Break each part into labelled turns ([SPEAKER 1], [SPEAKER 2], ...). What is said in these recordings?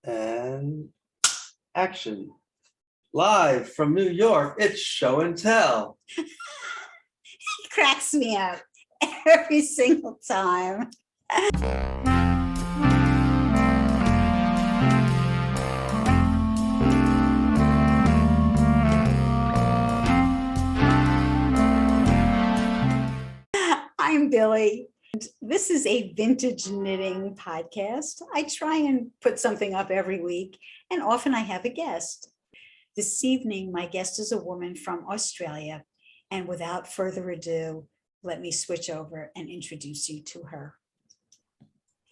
[SPEAKER 1] And action. Live from New York, it's show and tell.
[SPEAKER 2] He cracks me up every single time. I'm Billy. This is a vintage knitting podcast. I try and put something up every week, and often I have a guest. This evening, my guest is a woman from Australia, and without further ado, let me switch over and introduce you to her.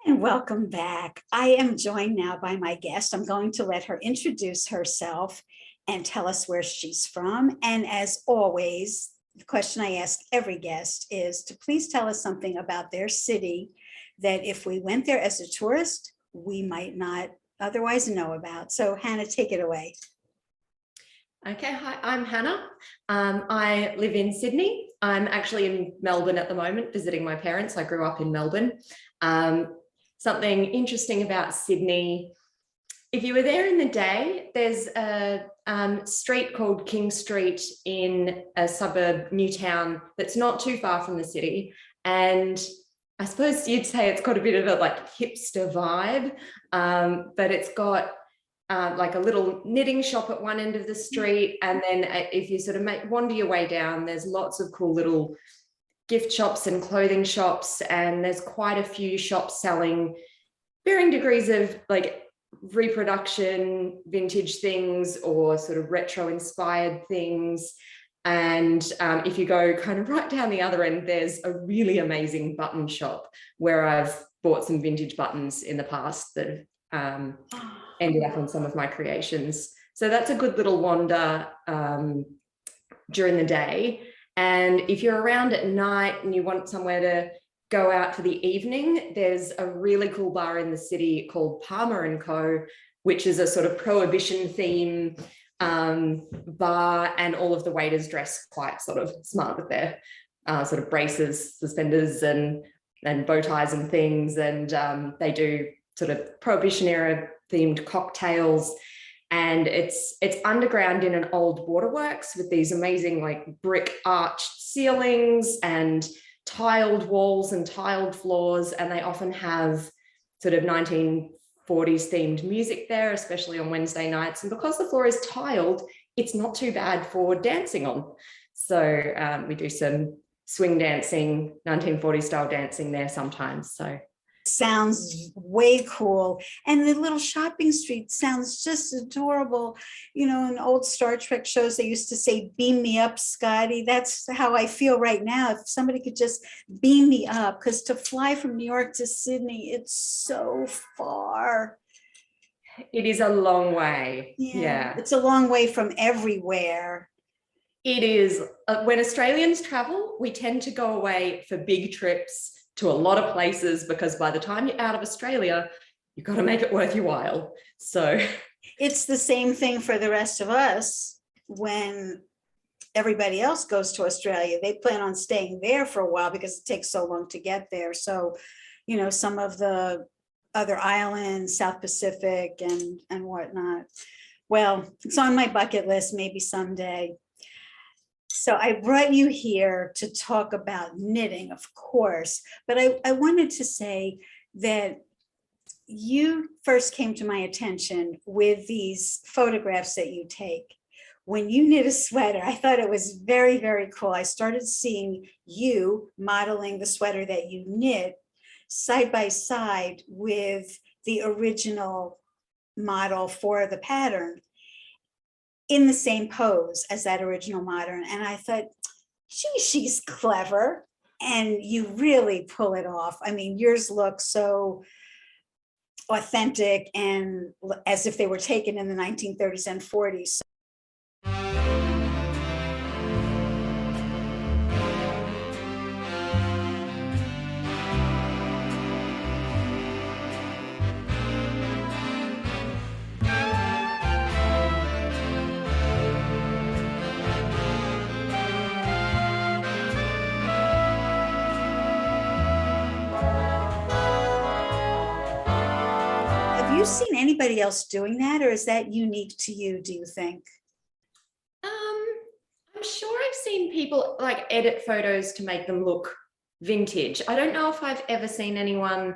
[SPEAKER 2] And welcome back. I am joined now by my guest. I'm going to let her introduce herself and tell us where she's from. And as always, the question I ask every guest is to please tell us something about their city that if we went there as a tourist, we might not otherwise know about. So Hannah, take it away.
[SPEAKER 3] Okay, hi, I'm Hannah. I live in Sydney. I'm actually in Melbourne at the moment, visiting my parents. I grew up in Melbourne. Something interesting about Sydney, if you were there in the day, there's a street called King Street in a suburb, Newtown, that's not too far from the city. And I suppose you'd say it's got a bit of a like hipster vibe, but it's got like a little knitting shop at one end of the street. And then if you sort of wander your way down, there's lots of cool little gift shops and clothing shops. And there's quite a few shops selling varying degrees of like reproduction, vintage things, or sort of retro inspired things. And if you go kind of right down the other end, there's a really amazing button shop where I've bought some vintage buttons in the past that ended up on some of my creations. So that's a good little wander during the day. And if you're around at night and you want somewhere to go out for the evening, there's a really cool bar in the city called Palmer & Co., which is a sort of prohibition theme bar, and all of the waiters dress quite sort of smart with their sort of braces, suspenders and bow ties and things, and they do sort of prohibition era themed cocktails. And it's underground in an old waterworks with these amazing like brick arched ceilings and tiled walls and tiled floors, and they often have sort of 1940s themed music there, especially on Wednesday nights. And because the floor is tiled, it's not too bad for dancing on. So we do some swing dancing, 1940s style dancing there sometimes. So
[SPEAKER 2] sounds way cool. And the little shopping street sounds just adorable. You know, in old Star Trek shows, they used to say, beam me up, Scotty. That's how I feel right now. If somebody could just beam me up, because to fly from New York to Sydney, it's so far.
[SPEAKER 3] It is a long way. Yeah.
[SPEAKER 2] It's a long way from everywhere.
[SPEAKER 3] It is. When Australians travel, we tend to go away for big trips to a lot of places, because by the time you're out of Australia, you've got to make it worth your while. So
[SPEAKER 2] it's the same thing for the rest of us. When everybody else goes to Australia, they plan on staying there for a while because it takes so long to get there. So, you know, some of the other islands, South Pacific and whatnot. Well, it's on my bucket list, maybe someday. So I brought you here to talk about knitting, of course, but I wanted to say that you first came to my attention with these photographs that you take. When you knit a sweater, I thought it was very, very cool. I started seeing you modeling the sweater that you knit side by side with the original model for the pattern, in the same pose as that original modern. And I thought, gee, she's clever. And you really pull it off. I mean, yours look so authentic and as if they were taken in the 1930s and 40s. you seen anybody else doing that, or is that unique to you, do you think?
[SPEAKER 3] I'm sure I've seen people like edit photos to make them look vintage. I don't know if I've ever seen anyone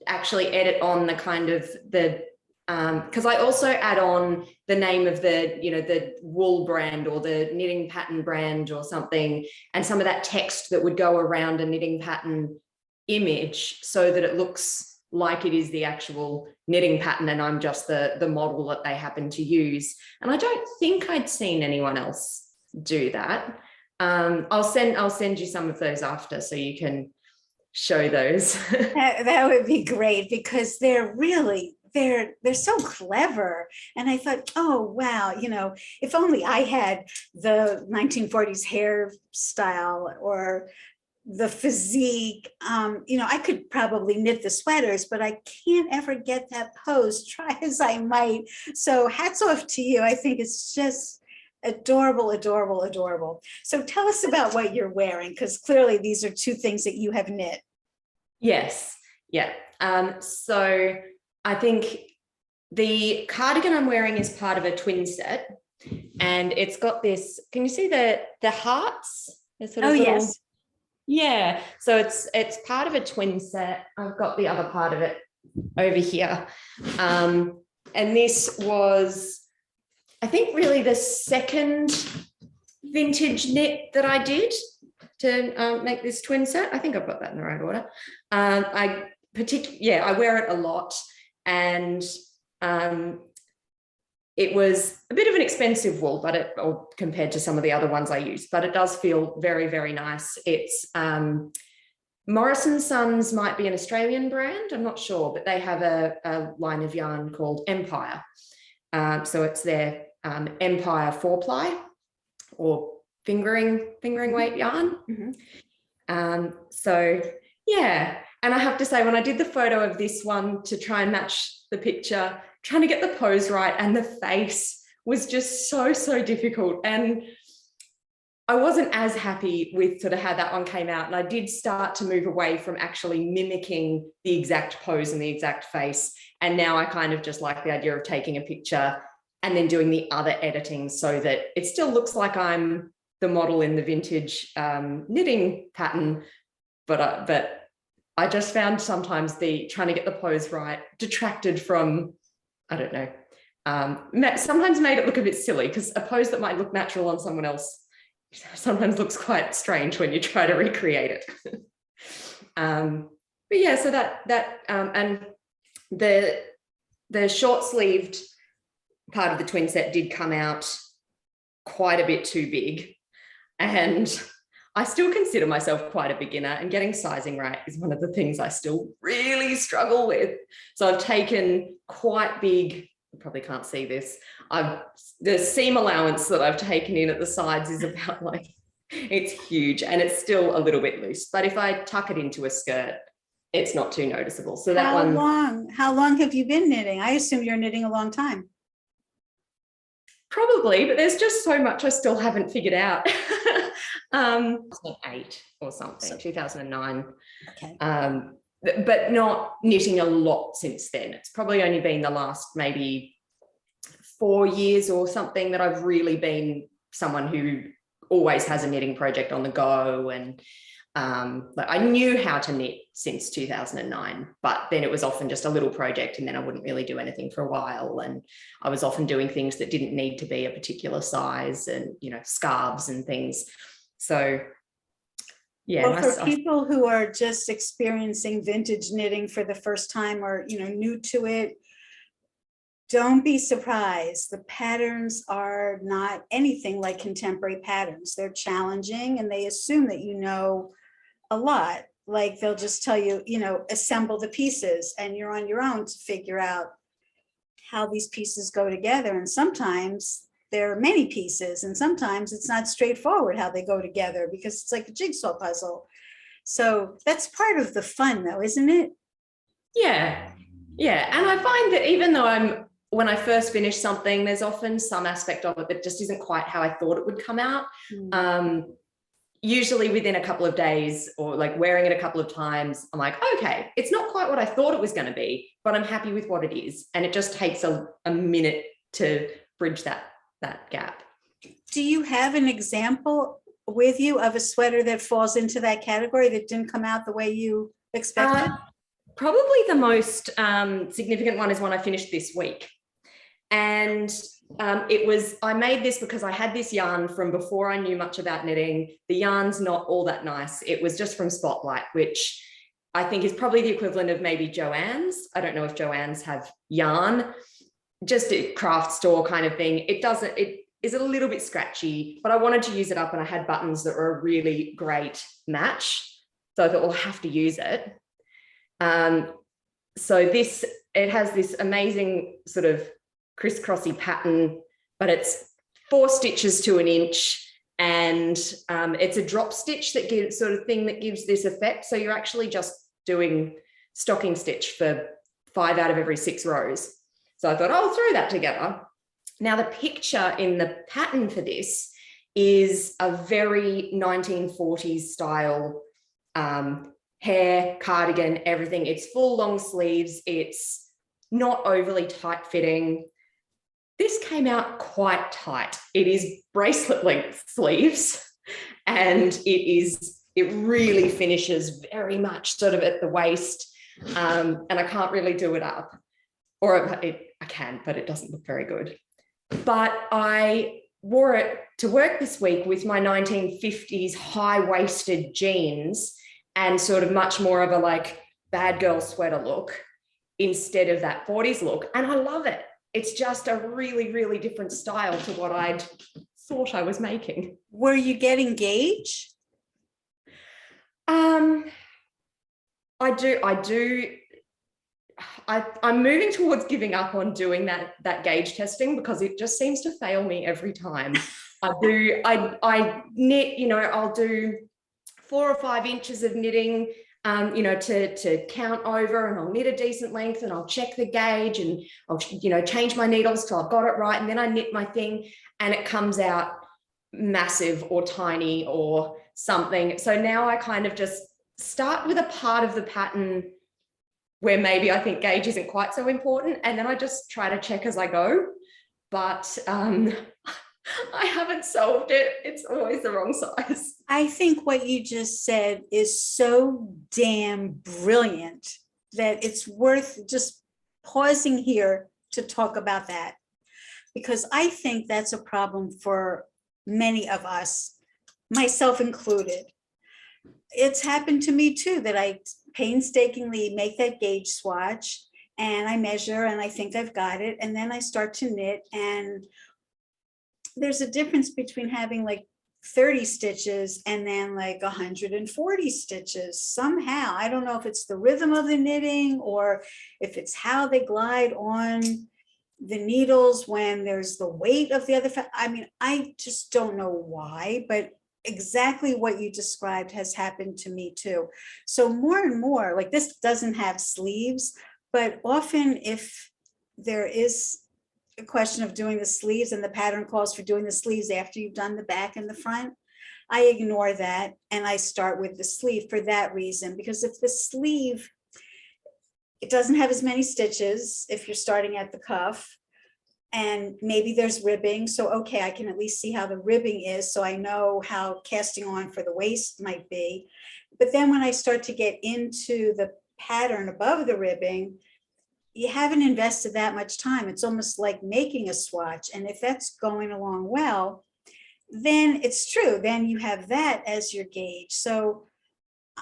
[SPEAKER 3] actually edit on the kind of the, because I also add on the name of the, you know, the wool brand or the knitting pattern brand or something, and some of that text that would go around a knitting pattern image so that it looks like it is the actual knitting pattern and I'm just the model that they happen to use. And I don't think I'd seen anyone else do that. I'll send you some of those after so you can show those.
[SPEAKER 2] That would be great, because they're really, they're so clever. And I thought, oh, wow, you know, if only I had the 1940s hairstyle or the physique, you know, I could probably knit the sweaters, but I can't ever get that pose, try as I might. So hats off to you. I think it's just adorable, adorable, adorable. So tell us about what you're wearing, because clearly these are two things that you have knit.
[SPEAKER 3] Yes, yeah. So I think the cardigan I'm wearing is part of a twin set, and it's got this, can you see the hearts? Sort of
[SPEAKER 2] Yes.
[SPEAKER 3] Yeah, so it's part of a twin set. I've got the other part of it over here. And this was, I think, really the second vintage knit that I did to make this twin set. I think I've got that in the right order. I wear it a lot, and it was a bit of an expensive wool, but or compared to some of the other ones I use, but it does feel very, very nice. It's Morrison Sons might be an Australian brand, I'm not sure, but they have a line of yarn called Empire. So it's their Empire 4-ply or fingering weight yarn.
[SPEAKER 2] Mm-hmm.
[SPEAKER 3] So yeah, and I have to say, when I did the photo of this one to try and match the picture, trying to get the pose right and the face was just so difficult. And I wasn't as happy with sort of how that one came out. And I did start to move away from actually mimicking the exact pose and the exact face. And now I kind of just like the idea of taking a picture and then doing the other editing so that it still looks like I'm the model in the vintage knitting pattern. But I just found sometimes the trying to get the pose right detracted from, I don't know, sometimes made it look a bit silly, because a pose that might look natural on someone else sometimes looks quite strange when you try to recreate it. But yeah, so that and the short-sleeved part of the twin set did come out quite a bit too big, and I still consider myself quite a beginner, and getting sizing right is one of the things I still really struggle with. So I've taken quite big, you probably can't see this, the seam allowance that I've taken in at the sides is about like, it's huge, and it's still a little bit loose. But if I tuck it into a skirt, it's not too noticeable. So that
[SPEAKER 2] How long have you been knitting? I assume you're knitting a long time.
[SPEAKER 3] Probably, but there's just so much I still haven't figured out. 2008 or something, 2009.
[SPEAKER 2] Okay.
[SPEAKER 3] But not knitting a lot since then. It's probably only been the last maybe 4 years or something that I've really been someone who always has a knitting project on the go. And like I knew how to knit since 2009, but then it was often just a little project, and then I wouldn't really do anything for a while. And I was often doing things that didn't need to be a particular size, and, you know, scarves and things. So yeah.
[SPEAKER 2] Well, for people who are just experiencing vintage knitting for the first time, or, you know, new to it, don't be surprised. The patterns are not anything like contemporary patterns. They're challenging, and they assume that you know a lot. Like they'll just tell you, you know, assemble the pieces, and you're on your own to figure out how these pieces go together. And sometimes there are many pieces, and sometimes it's not straightforward how they go together, because it's like a jigsaw puzzle. So that's part of the fun though, isn't it?
[SPEAKER 3] Yeah. And I find that even though when I first finish something, there's often some aspect of it that just isn't quite how I thought it would come out. usually within a couple of days or like wearing it a couple of times, I'm like, okay, it's not quite what I thought it was going to be, but I'm happy with what it is. And it just takes a minute to bridge that gap.
[SPEAKER 2] Do you have an example with you of a sweater that falls into that category that didn't come out the way you expected?
[SPEAKER 3] Probably the most significant one is one I finished this week. And I made this because I had this yarn from before I knew much about knitting. The yarn's not all that nice. It was just from Spotlight, which I think is probably the equivalent of maybe Joann's. I don't know if Joann's have yarn, just a craft store kind of thing. It is a little bit scratchy, but I wanted to use it up and I had buttons that were a really great match. So I thought, well, I have to use it. So it has this amazing sort of crisscrossy pattern, but it's 4 stitches to an inch, and it's a drop stitch that gives this effect. So you're actually just doing stocking stitch for 5 out of every 6 rows. So I thought, I'll throw that together. Now the picture in the pattern for this is a very 1940s style hair, cardigan, everything. It's full long sleeves. It's not overly tight fitting. This came out quite tight. It is bracelet length sleeves, and it really finishes very much sort of at the waist, and I can't really do it up, or I can, but it doesn't look very good. But I wore it to work this week with my 1950s high-waisted jeans and sort of much more of a like bad girl sweater look instead of that 40s look, and I love it. It's just a really, really different style to what I'd thought I was making.
[SPEAKER 2] Were you getting gauge?
[SPEAKER 3] I'm moving towards giving up on doing that gauge testing because it just seems to fail me every time. I knit, I'll do 4 or 5 inches of knitting, to count over, and I'll knit a decent length and I'll check the gauge and I'll, change my needles till I've got it right. And then I knit my thing and it comes out massive or tiny or something. So now I kind of just start with a part of the pattern where maybe I think gauge isn't quite so important. And then I just try to check as I go. But I haven't solved it. It's always the wrong size.
[SPEAKER 2] I think what you just said is so damn brilliant that it's worth just pausing here to talk about that, because I think that's a problem for many of us, myself included. It's happened to me too, that I painstakingly make that gauge swatch and I measure and I think I've got it. And then I start to knit, and there's a difference between having like 30 stitches and then like 140 stitches somehow. I don't know if it's the rhythm of the knitting or if it's how they glide on the needles when there's the weight of the other. I just don't know why, but exactly what you described has happened to me too. So more and more, like this doesn't have sleeves, but often if there is a question of doing the sleeves and the pattern calls for doing the sleeves after you've done the back and the front, I ignore that and I start with the sleeve for that reason, because if the sleeve, it doesn't have as many stitches if you're starting at the cuff, and maybe there's ribbing, so okay, I can at least see how the ribbing is, so I know how casting on for the waist might be. But then when I start to get into the pattern above the ribbing, you haven't invested that much time. It's almost like making a swatch. And if that's going along well, then it's true. Then you have that as your gauge. So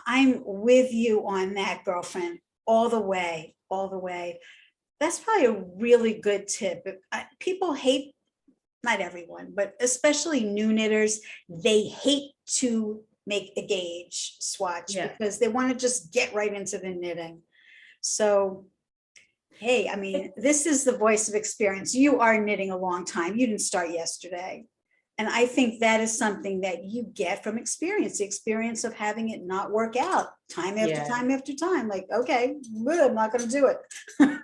[SPEAKER 2] I'm with you on that, girlfriend, all the way, all the way. That's probably a really good tip. People hate, not everyone, but especially new knitters, they hate to make a gauge swatch because they want to just get right into the knitting. So hey, this is the voice of experience. You are knitting a long time. You didn't start yesterday. And I think that is something that you get from experience, the experience of having it not work out time after time after time. Like, okay, I'm not going to do it.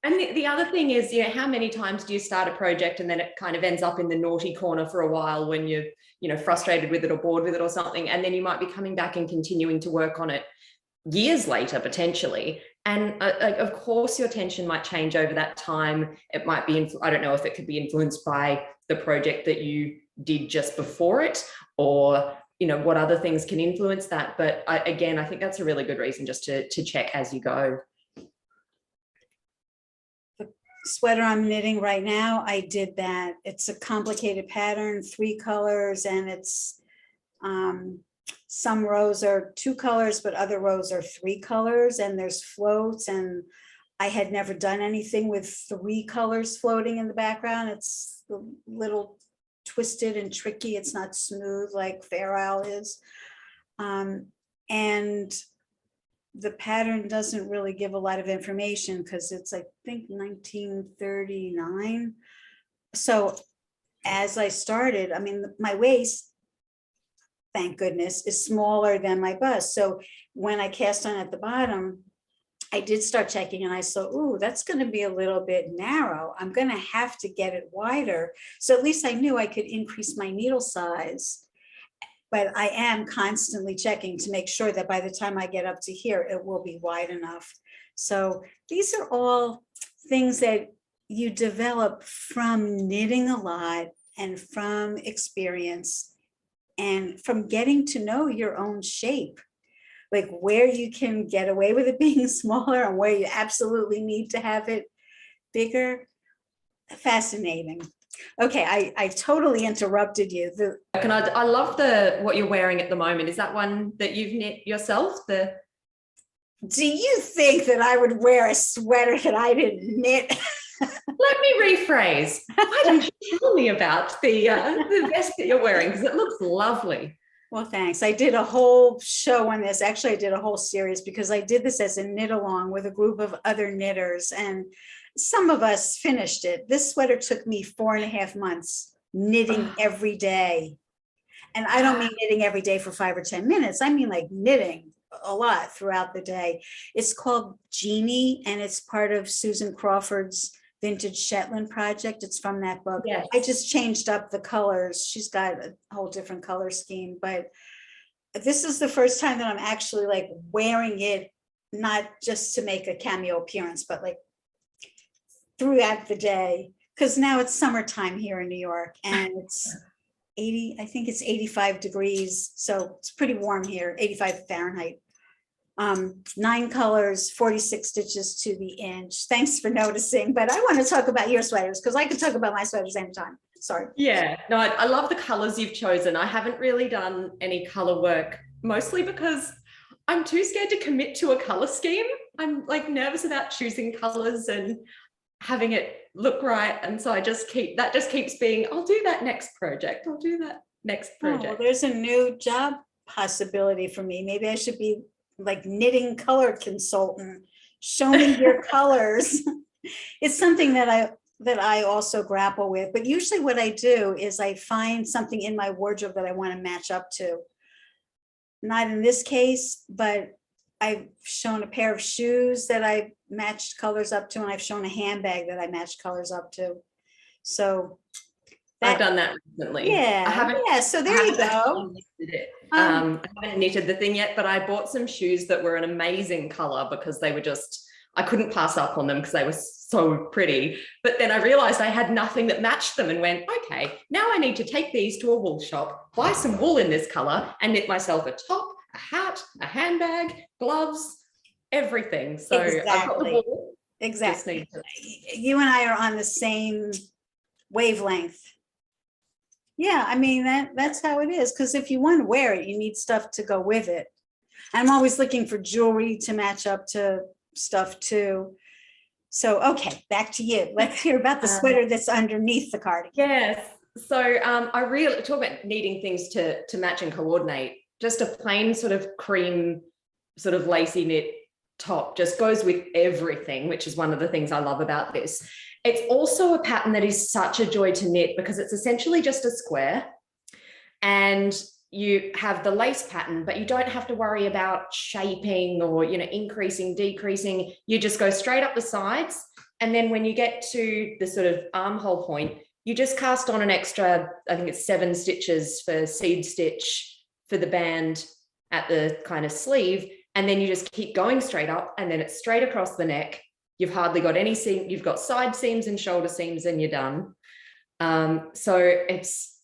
[SPEAKER 3] And the other thing is, you know, how many times do you start a project and then it kind of ends up in the naughty corner for a while when you're, you know, frustrated with it or bored with it or something, and then you might be coming back and continuing to work on it years later potentially. And of course your attention might change over that time. It might be, I don't know if it could be influenced by the project that you did just before it, or, you know, what other things can influence that. But again, I think that's a really good reason just to check as you go.
[SPEAKER 2] The sweater I'm knitting right now, I did that. It's a complicated pattern, 3 colors, and it's some rows are 2 colors, but other rows are 3 colors, and there's floats, and I had never done anything with 3 colors floating in the background. It's a little twisted and tricky. It's not smooth like Fair Isle is. And the pattern doesn't really give a lot of information because it's, I think, 1939. So as I started, I mean, my waist, thank goodness, is smaller than my bust. So when I cast on at the bottom, I did start checking and I saw, ooh, that's going to be a little bit narrow. I'm going to have to get it wider. So at least I knew I could increase my needle size. But I am constantly checking to make sure that by the time I get up to here, it will be wide enough. So these are all things that you develop from knitting a lot and from experience and from getting to know your own shape, like where you can get away with it being smaller and where you absolutely need to have it bigger. Fascinating. Okay, I totally interrupted you.
[SPEAKER 3] I love what you're wearing at the moment. Is that one that you've knit yourself? Do
[SPEAKER 2] you think that I would wear a sweater that I didn't knit?
[SPEAKER 3] Let me rephrase. Why don't you tell me about the vest that you're wearing, because it looks lovely.
[SPEAKER 2] Well, thanks. I did a whole show on this. Actually, I did a whole series because I did this as a knit along with a group of other knitters, and some of us finished it. This sweater took me 4.5 months knitting every day. And I don't mean knitting every day for 5 or 10 minutes. I mean like knitting a lot throughout the day. It's called Jeannie, and it's part of Susan Crawford's Vintage Shetland project. It's from that book.
[SPEAKER 3] Yes.
[SPEAKER 2] I just changed up the colors. She's got a whole different color scheme, but this is the first time that I'm actually like wearing it, not just to make a cameo appearance, but like throughout the day, because now it's summertime here in New York and it's 80, I think it's 85 degrees. So it's pretty warm here, 85 Fahrenheit. 9 colors, 46 stitches to the inch. Thanks for noticing, but I want to talk about your sweaters because I could talk about my sweaters anytime. Sorry.
[SPEAKER 3] Yeah, no, I love the colors you've chosen. I haven't really done any color work, mostly because I'm too scared to commit to a color scheme. I'm like nervous about choosing colors and having it look right. And so that just keeps being, I'll do that next project. I'll do that next project.
[SPEAKER 2] Oh, well, there's a new job possibility for me. Maybe I should be like knitting color consultant. Show me your colors. It's something that I also grapple with, but usually what I do is I find something in my wardrobe that I want to match up to. Not in this case, but I've shown a pair of shoes that I matched colors up to, and I've shown a handbag that I matched colors up to. So
[SPEAKER 3] I've done that recently.
[SPEAKER 2] Yeah. So there you go.
[SPEAKER 3] I haven't knitted the thing yet, but I bought some shoes that were an amazing color because they were just, I couldn't pass up on them because they were so pretty. But then I realized I had nothing that matched them and went, okay, now I need to take these to a wool shop, buy some wool in this color and knit myself a top, a hat, a handbag, gloves, everything. So
[SPEAKER 2] exactly.
[SPEAKER 3] I've got the wool.
[SPEAKER 2] Exactly. You and I are on the same wavelength. Yeah, I mean, that's how it is. Because if you want to wear it, you need stuff to go with it. I'm always looking for jewelry to match up to stuff too. So, okay, back to you. Let's hear about the sweater that's underneath the cardigan.
[SPEAKER 3] Yes. So I really talk about needing things to match and coordinate. Just a plain sort of cream, sort of lacy knit top just goes with everything, which is one of the things I love about this. It's also a pattern that is such a joy to knit because it's essentially just a square and you have the lace pattern, but you don't have to worry about shaping or, increasing, decreasing. You just go straight up the sides And then when you get to the sort of armhole point, you just cast on an extra, I think it's 7 stitches for seed stitch for the band at the kind of sleeve. And then you just keep going straight up, and then it's straight across the neck. You've hardly got any seam. You've got side seams and shoulder seams, and you're done. So it's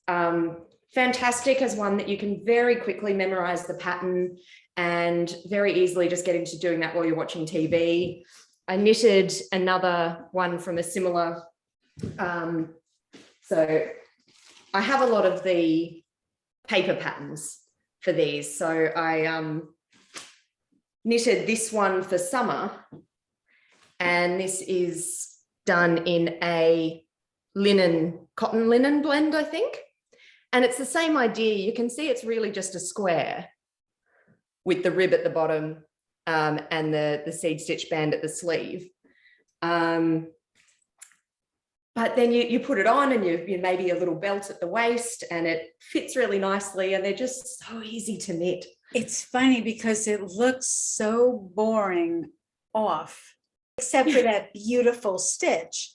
[SPEAKER 3] fantastic as one that you can very quickly memorize the pattern and very easily just get into doing that while you're watching TV. I knitted another one from a similar, so I have a lot of the paper patterns for these. So I knitted this one for summer, and this is done in a cotton linen blend, I think. And it's the same idea. You can see it's really just a square with the rib at the bottom and the seed stitch band at the sleeve. But then you put it on, and you maybe a little belt at the waist, and it fits really nicely, and they're just so easy to knit.
[SPEAKER 2] It's funny because it looks so boring off, except for that beautiful stitch.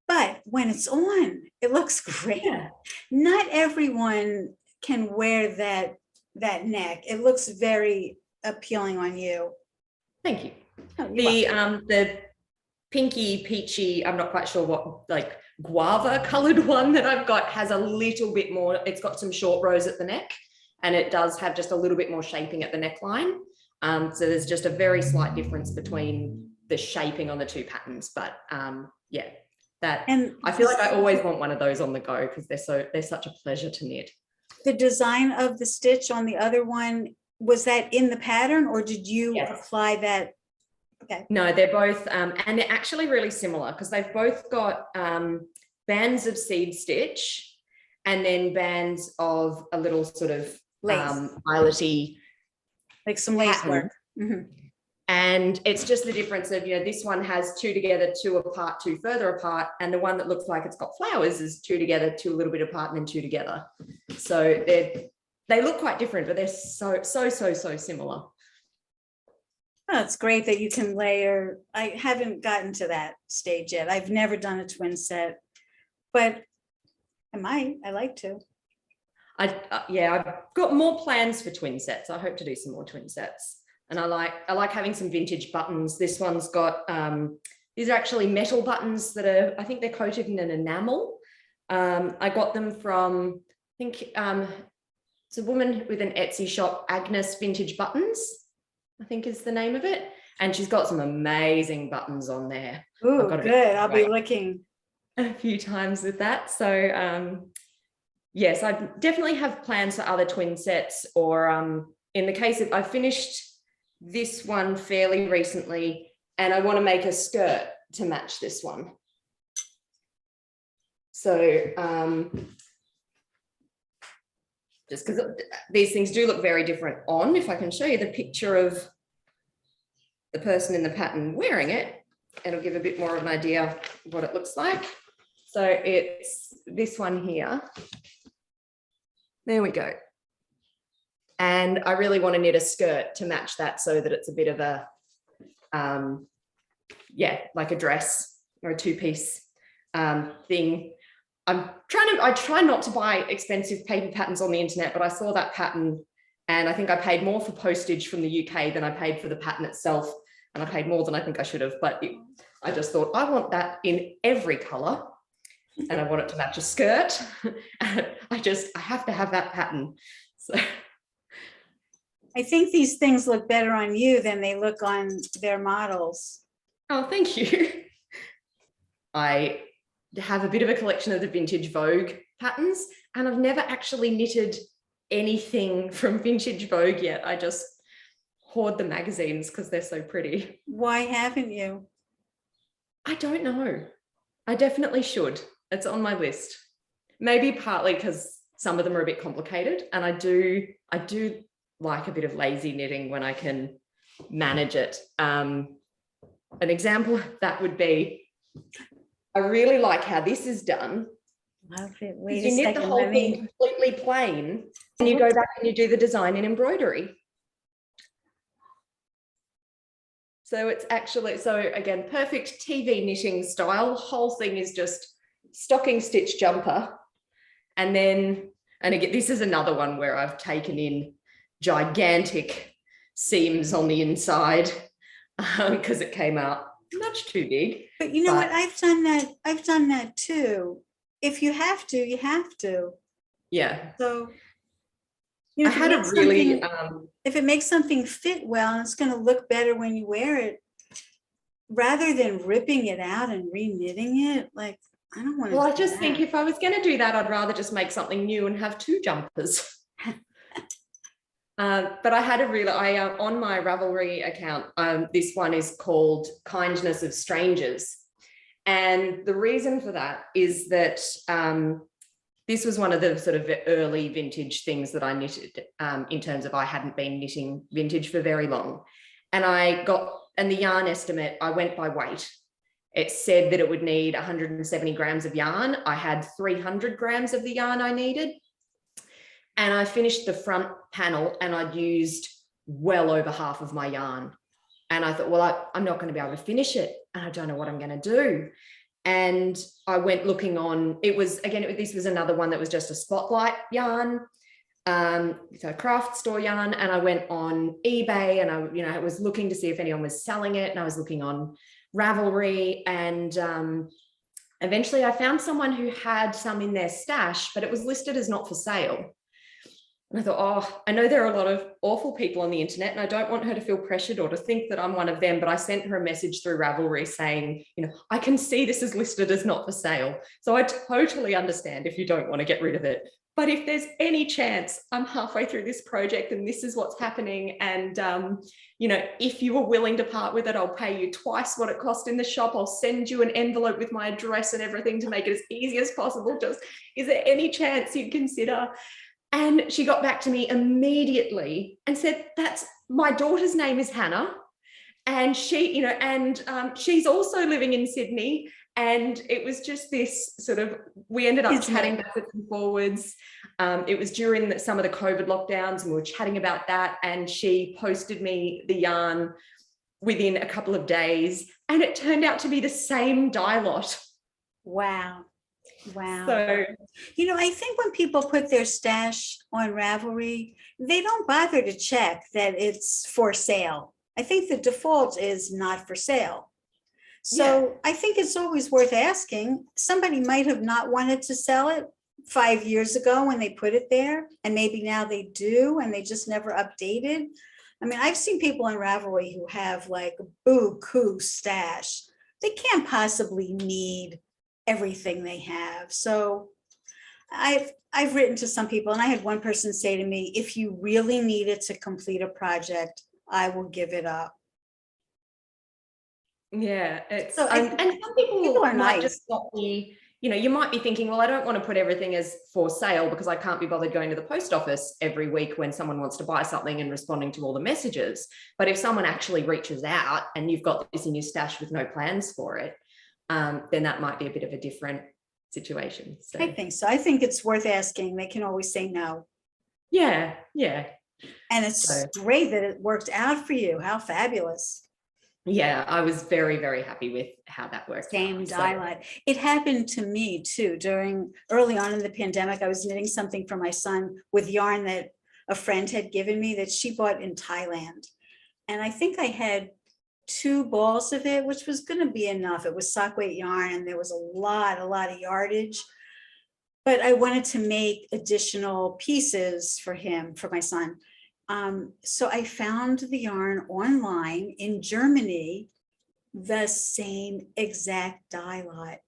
[SPEAKER 2] But when it's on, it looks great.
[SPEAKER 3] Yeah.
[SPEAKER 2] Not everyone can wear that neck. It looks very appealing on you.
[SPEAKER 3] Thank you.
[SPEAKER 2] Oh, you're welcome.
[SPEAKER 3] The pinky peachy, I'm not quite sure what, like guava colored one that I've got has a little bit more, it's got some short rows at the neck, and it does have just a little bit more shaping at the neckline. So there's just a very slight difference between the shaping on the two patterns, but yeah, that, and I feel like I always want one of those on the go because they're such a pleasure to knit.
[SPEAKER 2] The design of the stitch on the other one, was that in the pattern, or did you apply that? Okay. No,
[SPEAKER 3] they're both, and they're actually really similar because they've both got bands of seed stitch and then bands of a little sort of eyelet-y,
[SPEAKER 2] like some lace work.
[SPEAKER 3] Mm-hmm. And it's just the difference of, this one has 2 together, 2 apart, 2 further apart, and the one that looks like it's got flowers is 2 together, 2 a little bit apart, and then 2 together. So they look quite different, but they're so similar.
[SPEAKER 2] Oh, it's great that you can layer. I haven't gotten to that stage yet. I've never done a twin set, but I like to.
[SPEAKER 3] I've got more plans for twin sets. I hope to do some more twin sets. And I like having some vintage buttons. This one's got, these are actually metal buttons that are, I think they're coated in an enamel. I got them from, I think it's a woman with an Etsy shop, Agnes Vintage Buttons, I think is the name of it. And she's got some amazing buttons on there.
[SPEAKER 2] Oh, good. I'll be looking
[SPEAKER 3] a few times with that. So yes, I definitely have plans for other twin sets, or in the case of, I finished this one fairly recently, and I want to make a skirt to match this one. So just because these things do look very different on, if I can show you the picture of the person in the pattern wearing it, it'll give a bit more of an idea of what it looks like. So it's this one here. There we go. And I really want to knit a skirt to match that so that it's a bit of a, like a dress or a 2-piece thing. I try not to buy expensive paper patterns on the internet, but I saw that pattern and I think I paid more for postage from the UK than I paid for the pattern itself. And I paid more than I think I should have, but I just thought I want that in every color and I want it to match a skirt. And I have to have that pattern. So
[SPEAKER 2] I think these things look better on you than they look on their models.
[SPEAKER 3] Oh, thank you. I have a bit of a collection of the vintage Vogue patterns, and I've never actually knitted anything from vintage Vogue yet. I just hoard the magazines because they're so pretty.
[SPEAKER 2] Why haven't you?
[SPEAKER 3] I don't know. I definitely should. It's on my list. Maybe partly because some of them are a bit complicated, and I do like a bit of lazy knitting when I can manage it. An example of that would be, I really like how this is done.
[SPEAKER 2] Love it. Wait
[SPEAKER 3] you knit the whole thing completely plain, and you go back and you do the design in embroidery. So it's actually, so again, perfect TV knitting style. Whole thing is just stocking stitch jumper. And then, and again, this is another one where I've taken in gigantic seams on the inside because it came out much too big.
[SPEAKER 2] But you know what? I've done that too. If you have to, you have to.
[SPEAKER 3] Yeah.
[SPEAKER 2] So, you know,
[SPEAKER 3] I had a really,
[SPEAKER 2] if it makes something fit well and it's going to look better when you wear it, rather than ripping it out and re-knitting it, like, I don't want to.
[SPEAKER 3] well, I just think if I was going to do that, I'd rather just make something new and have two jumpers. But I had a really, on my Ravelry account, this one is called Kindness of Strangers. And the reason for that is that this was one of the sort of early vintage things that I knitted in terms of I hadn't been knitting vintage for very long. And the yarn estimate, I went by weight. It said that it would need 170 grams of yarn. I had 300 grams of the yarn I needed. And I finished the front panel and I'd used well over half of my yarn. And I thought, well, I'm not going to be able to finish it. And I don't know what I'm going to do. And I went looking on, this was another one that was just a spotlight yarn, so craft store yarn. And I went on eBay and I was looking to see if anyone was selling it. And I was looking on Ravelry, and eventually I found someone who had some in their stash, but it was listed as not for sale. And I thought, oh, I know there are a lot of awful people on the internet and I don't want her to feel pressured or to think that I'm one of them, but I sent her a message through Ravelry saying, I can see this is listed as not for sale. So I totally understand if you don't want to get rid of it. But if there's any chance, I'm halfway through this project and this is what's happening. And, if you are willing to part with it, I'll pay you twice what it cost in the shop. I'll send you an envelope with my address and everything to make it as easy as possible. Just, is there any chance you'd consider? And she got back to me immediately and said, that's my daughter's name is Hannah. And she, she's also living in Sydney. And it was just this sort of, we ended up chatting backwards and forwards. It was during some of the COVID lockdowns and we were chatting about that. And she posted me the yarn within a couple of days. And it turned out to be the same dye lot.
[SPEAKER 2] Wow. Wow.
[SPEAKER 3] So,
[SPEAKER 2] I think when people put their stash on Ravelry, they don't bother to check that it's for sale. I think the default is not for sale. So I think it's always worth asking. Somebody might have not wanted to sell it 5 years ago when they put it there, and maybe now they do, and they just never updated. I mean, I've seen people in Ravelry who have like a buku stash. They can't possibly need everything they have. So I've written to some people, and I had one person say to me, if you really need it to complete a project, I will give it up.
[SPEAKER 3] Yeah, it's
[SPEAKER 2] So
[SPEAKER 3] and some people
[SPEAKER 2] are
[SPEAKER 3] might
[SPEAKER 2] nice.
[SPEAKER 3] just not be, you might be thinking, well, I don't want to put everything as for sale because I can't be bothered going to the post office every week when someone wants to buy something and responding to all the messages. But if someone actually reaches out and you've got this in your stash with no plans for it, then that might be a bit of a different situation. So
[SPEAKER 2] I think so. I think it's worth asking. They can always say no.
[SPEAKER 3] Yeah.
[SPEAKER 2] And it's great that it worked out for you. How fabulous.
[SPEAKER 3] Yeah, I was very, very happy with how that worked.
[SPEAKER 2] Same dye line. It happened to me too. Early on in the pandemic, I was knitting something for my son with yarn that a friend had given me that she bought in Thailand. And I think I had 2 balls of it, which was going to be enough. It was sock weight yarn and there was a lot of yardage. But I wanted to make additional pieces for him, for my son. So I found the yarn online in Germany, the same exact dye lot.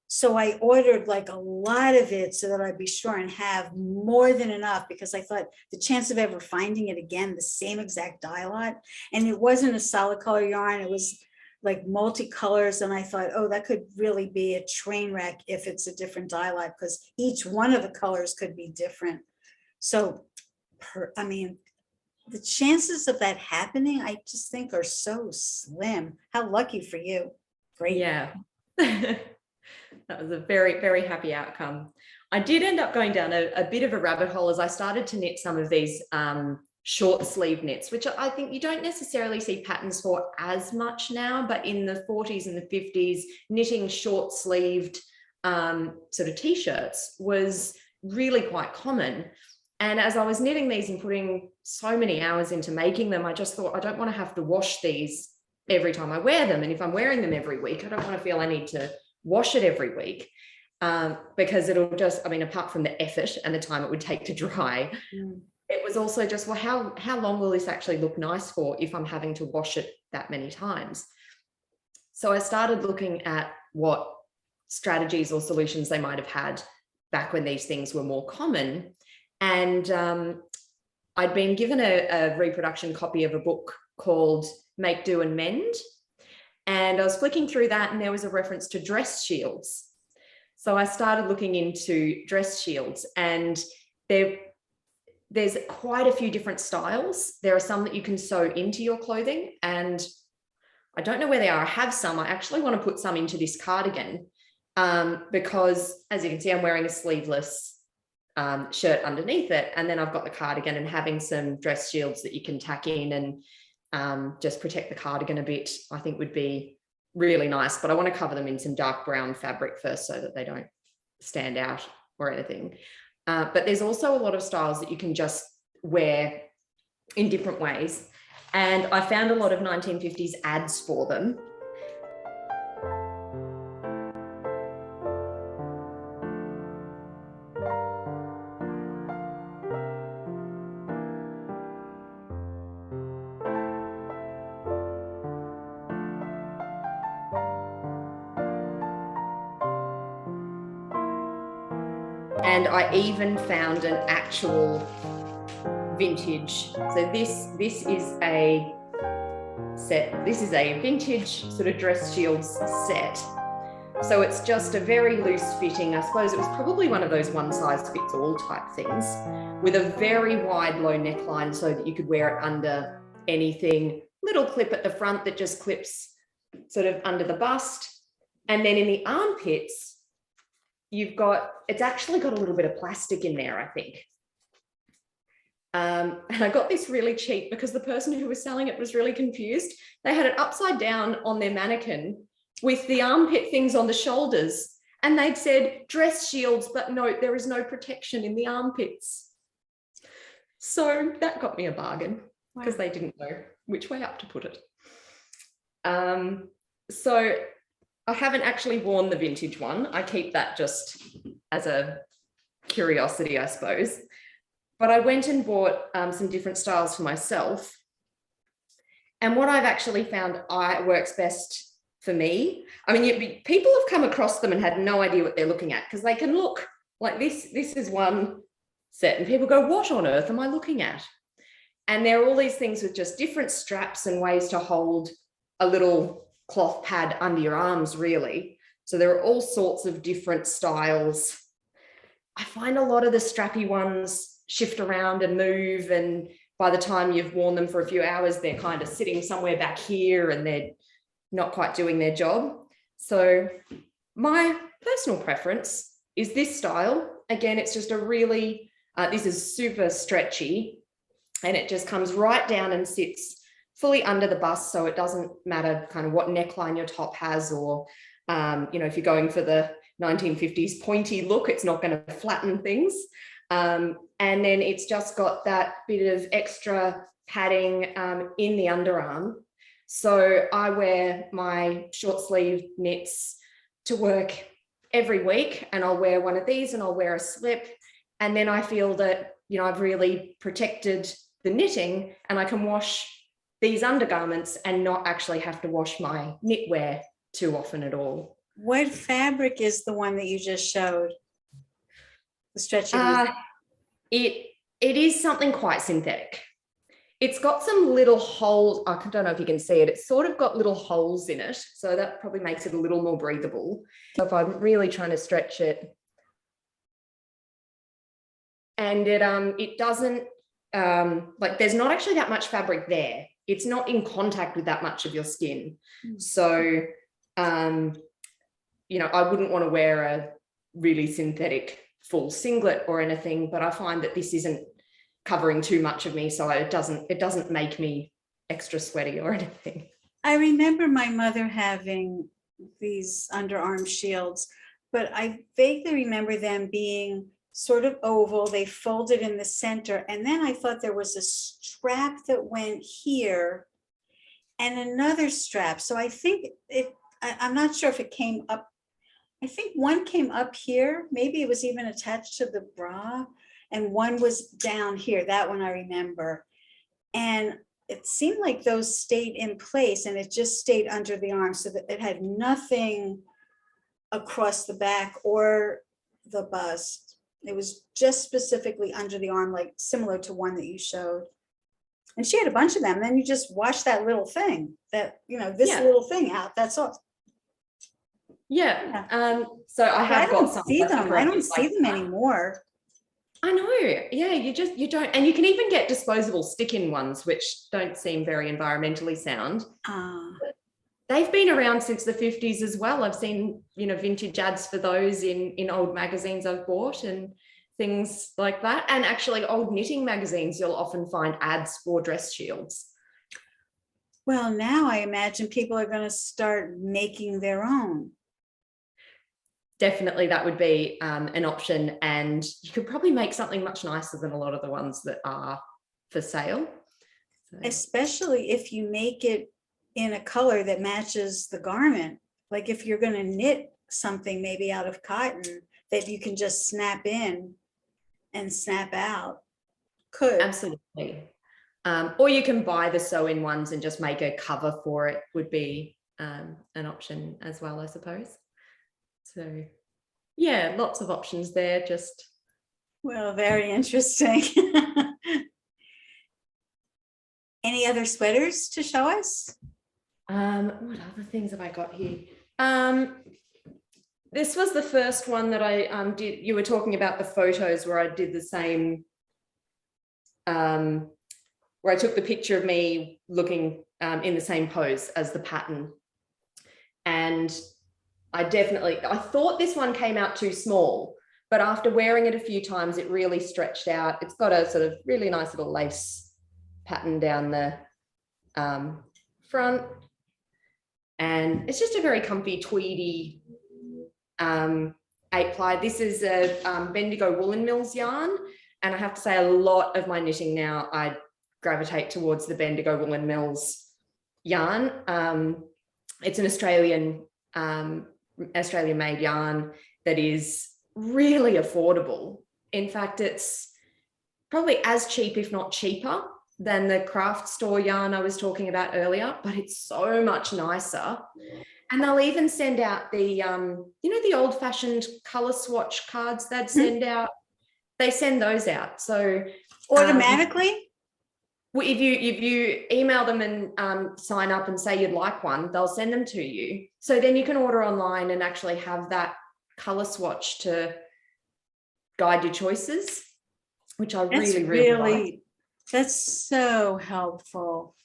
[SPEAKER 2] So I ordered like a lot of it so that I'd be sure and have more than enough, because I thought the chance of ever finding it again, the same exact dye lot, and it wasn't a solid color yarn, it was like multicolors. And I thought, oh, that could really be a train wreck if it's a different dye lot, because each one of the colors could be different. So the chances of that happening, I just think are so slim. How lucky for you. Great.
[SPEAKER 3] Yeah. That was a very, very happy outcome. I did end up going down a bit of a rabbit hole as I started to knit some of these short sleeve knits, which I think you don't necessarily see patterns for as much now, but in the 40s and the 50s, knitting short sleeved sort of t-shirts was really quite common. And as I was knitting these and putting so many hours into making them, I just thought, I don't want to have to wash these every time I wear them. And if I'm wearing them every week, I don't want to feel I need to wash it every week, because it'll just, I mean, apart from the effort and the time it would take to dry, it was also just, well, how long will this actually look nice for if I'm having to wash it that many times? So I started looking at what strategies or solutions they might have had back when these things were more common. And I'd been given a reproduction copy of a book called Make, Do and Mend. And I was flicking through that and there was a reference to dress shields. So I started looking into dress shields, and there's quite a few different styles. There are some that you can sew into your clothing, and I don't know where they are. I have some. I actually want to put some into this cardigan because, as you can see, I'm wearing a sleeveless shirt underneath it, and then I've got the cardigan, and having some dress shields that you can tack in and just protect the cardigan a bit, I think would be really nice. But I want to cover them in some dark brown fabric first so that they don't stand out or anything. But there's also a lot of styles that you can just wear in different ways. And I found a lot of 1950s ads for them. And I even found an actual vintage. So this is a set. This is a vintage sort of dress shields set. So it's just a very loose fitting. I suppose it was probably one of those one size fits all type things, with a very wide low neckline so that you could wear it under anything. Little clip at the front that just clips sort of under the bust. And then in the armpits, it's actually got a little bit of plastic in there, I think. And I got this really cheap because the person who was selling it was really confused. They had it upside down on their mannequin with the armpit things on the shoulders. And they'd said dress shields, but no, there is no protection in the armpits. So that got me a bargain because they didn't know which way up to put it. So I haven't actually worn the vintage one. I keep that just as a curiosity, I suppose. But I went and bought some different styles for myself. And what I've actually found works best for me, I mean, people have come across them and had no idea what they're looking at, because they can look like this. This is one set and people go, what on earth am I looking at? And there are all these things with just different straps and ways to hold a little cloth pad under your arms, really. So there are all sorts of different styles. I find a lot of the strappy ones shift around and move, and by the time you've worn them for a few hours, they're kind of sitting somewhere back here and they're not quite doing their job. So my personal preference is this style. Again, it's just a really, this is super stretchy, and it just comes right down and sits fully under the bust, so it doesn't matter kind of what neckline your top has, or you know, if you're going for the 1950s pointy look, it's not going to flatten things. And then it's just got that bit of extra padding in the underarm. So I wear my short sleeve knits to work every week, and I'll wear one of these and I'll wear a slip, and then I feel that, you know, I've really protected the knitting, and I can wash these undergarments and not actually have to wash my knitwear too often at all.
[SPEAKER 2] What fabric is the one that you just showed? The stretchy.
[SPEAKER 3] It is something quite synthetic. It's got some little holes. I don't know if you can see it. It's sort of got little holes in it, so that probably makes it a little more breathable. So if I'm really trying to stretch it, and it doesn't like, there's not actually that much fabric there. It's not in contact with that much of your skin. So, you know, I wouldn't want to wear a really synthetic full singlet or anything, but I find that this isn't covering too much of me, so it doesn't make me extra sweaty or anything.
[SPEAKER 2] I remember my mother having these underarm shields, but I vaguely remember them being sort of oval. They folded in the center, and then I thought there was a strap that went here and another strap. So I think I'm not sure if it came up. I think one came up here. Maybe it was even attached to the bra, and one was down here. That one I remember. And it seemed like those stayed in place, and it just stayed under the arm, so that it had nothing across the back or the bust. It was just specifically under the arm, like similar to one that you showed. And she had a bunch of them. Then you just wash that little thing, that, this little thing out. That's all.
[SPEAKER 3] Yeah. So I have got some.
[SPEAKER 2] See them. I don't see them anymore.
[SPEAKER 3] I know. Yeah, you don't. And you can even get disposable stick-in ones, which don't seem very environmentally sound. They've been around since the 50s as well. I've seen, vintage ads for those in old magazines I've bought and things like that. And actually old knitting magazines, you'll often find ads for dress shields.
[SPEAKER 2] Well, now I imagine people are going to start making their own.
[SPEAKER 3] Definitely that would be an option, and you could probably make something much nicer than a lot of the ones that are for sale. So.
[SPEAKER 2] Especially if you make it in a color that matches the garment. Like if you're going to knit something maybe out of cotton that you can just snap in and snap out. Could.
[SPEAKER 3] Absolutely. Or you can buy the sew-in ones and just make a cover for it, would be an option as well, I suppose. So yeah, lots of options there.
[SPEAKER 2] Well, very interesting. Any other sweaters to show us?
[SPEAKER 3] What other things have I got here? This was the first one that I did. You were talking about the photos where I did the same, where I took the picture of me looking in the same pose as the pattern. And I thought this one came out too small, but after wearing it a few times, it really stretched out. It's got a sort of really nice little lace pattern down the front. And it's just a very comfy tweedy 8-ply. This is a Bendigo Woolen Mills yarn. And I have to say a lot of my knitting now, I gravitate towards the Bendigo Woolen Mills yarn. It's an Australian made yarn that is really affordable. In fact, it's probably as cheap, if not cheaper, than the craft store yarn I was talking about earlier, but it's so much nicer. And they'll even send out the, the old fashioned color swatch cards they'd send out. They send those out. So
[SPEAKER 2] automatically?
[SPEAKER 3] If you email them and sign up and say you'd like one, they'll send them to you. So then you can order online and actually have that color swatch to guide your choices, which I really like.
[SPEAKER 2] That's so helpful.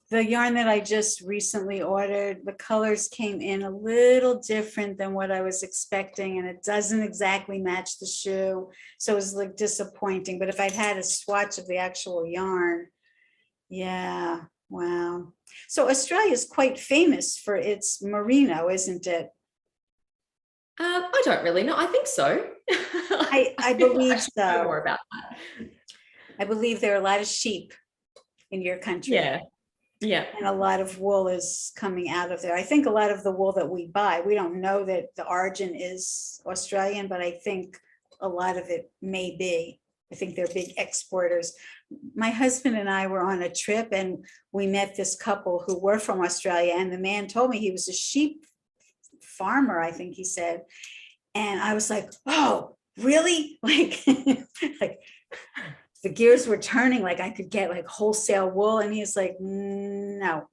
[SPEAKER 2] The yarn that I just recently ordered, the colors came in a little different than what I was expecting, and it doesn't exactly match the shoe. So it was like disappointing. But if I'd had a swatch of the actual yarn, yeah, wow. So Australia is quite famous for its merino, isn't it?
[SPEAKER 3] I don't really know. I think so.
[SPEAKER 2] I believe so.
[SPEAKER 3] More about that.
[SPEAKER 2] I believe there are a lot of sheep in your country.
[SPEAKER 3] Yeah.
[SPEAKER 2] And a lot of wool is coming out of there. I think a lot of the wool that we buy, we don't know that the origin is Australian, but I think a lot of it may be. I think they're big exporters. My husband and I were on a trip and we met this couple who were from Australia, and the man told me he was a sheep farmer, I think he said. And I was like, oh, really? Like the gears were turning, like I could get like wholesale wool. And he's like, no,